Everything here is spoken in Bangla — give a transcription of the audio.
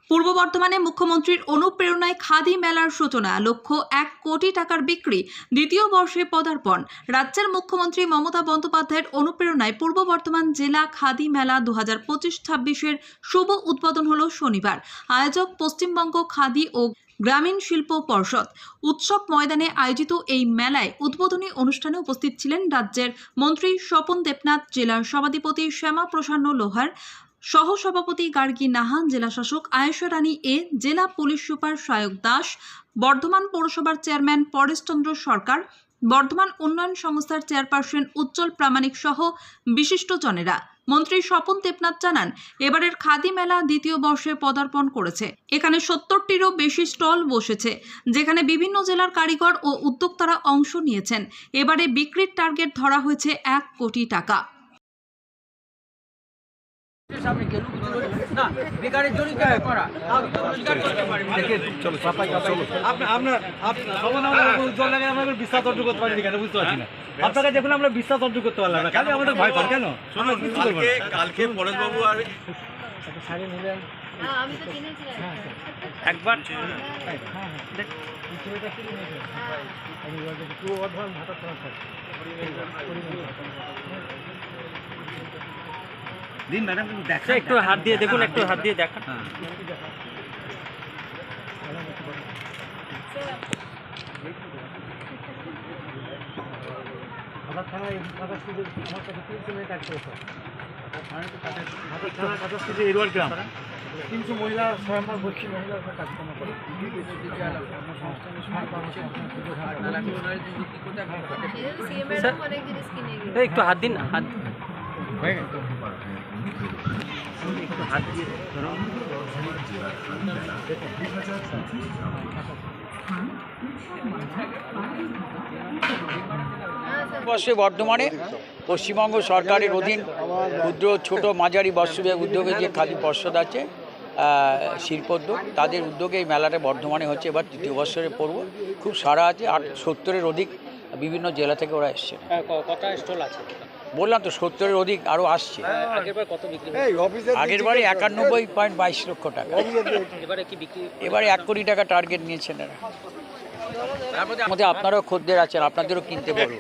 পূর্ব বর্ধমানে মুখ্যমন্ত্রীর অনুপ্রেরণায় খাদি মেলার সূচনা, লক্ষ্য 1 কোটি টাকার বিক্রি, দ্বিতীয় বর্ষে পদার্পণ। রাজ্যের মুখ্যমন্ত্রী মমতা বন্দ্যোপাধ্যায়ের অনুপ্রেরণায় পূর্ব বর্ধমান জেলা খাদি মেলা 2025-26-এর শুভ উদ্বোধন হলো শনিবার। আয়োজক পশ্চিমবঙ্গ খাদি ও গ্রামীণ শিল্প পর্ষদ। উৎসব ময়দানে আয়োজিত এই মেলায় উদ্বোধনী অনুষ্ঠানে উপস্থিত ছিলেন রাজ্যের মন্ত্রী স্বপন দেবনাথ, জেলার সভাধিপতি শ্যামা প্রসন্ন লোহার, সহসভাপতি গার্গী নাহান, জেলা শাসক আয়েশা রানী এ, জেলা পুলিশ সুপার সায়ক দাস, বর্ধমান পৌরসভার চেয়ারম্যান পরেশচন্দ্র সরকার, বর্ধমান উন্নয়ন সংস্থার চেয়ারপারসন উজ্জ্বল প্রামাণিক সহ বিশিষ্টজনেরা। মন্ত্রী স্বপন দেবনাথ জানান, এবারের খাদি মেলা দ্বিতীয় বর্ষে পদার্পণ করেছে। এখানে 70টিরও বেশি স্টল বসেছে, যেখানে বিভিন্ন জেলার কারিগর ও উদ্যোক্তারা অংশ নিয়েছেন। এবারে বিক্রির টার্গেট ধরা হয়েছে 1 কোটি টাকা। আপনাকে দেখুন আমরা বিশ্বাস অর্জন করতে পারলাম না, কেন আমাদের ভয় পান কেন? কালকে পরেশবাবু আর একবার দিন ম্যাডাম একটু হাত দিয়ে দেখুন, একটু হাত দিয়ে দেখান। আমার থানায় 300 মিনিট কাজ করেছে। 300 মহিলা স্বয়ম্বর গোষ্ঠী মহিলা কাজকর্ম করে। একটু হাত দিন, হাত হয়ে গেছে। একটু হাত দিয়ে বর্ষে বর্ধমানে পশ্চিমবঙ্গ সরকারের অধীন ক্ষুদ্র ছোট মাঝারি বর্ষব্যাপী উদ্যোগে যে খাদি পর্ষদ আছে, শিল্পোদ্যোগ, তাদের উদ্যোগে এই মেলাটা বর্ধমানে হচ্ছে। এবার তৃতীয় বছরে পড়ব, খুব সারা আছে। 70-এর অধিক বিভিন্ন জেলা থেকে ওরা এসছে। কটা স্টল আছে? বললাম তো 70-এর অধিক আরও আসছে। আগেরবার কত বিক্রি? আগেরবারে 91.22 লক্ষ টাকা। এবারে কি বিক্রি? এবারে 1 কোটি টাকা টার্গেট নিয়েছেন এরা। তার মধ্যে আপনারাও খদ্দের আছেন, আপনাদেরও কিনতে পারবো।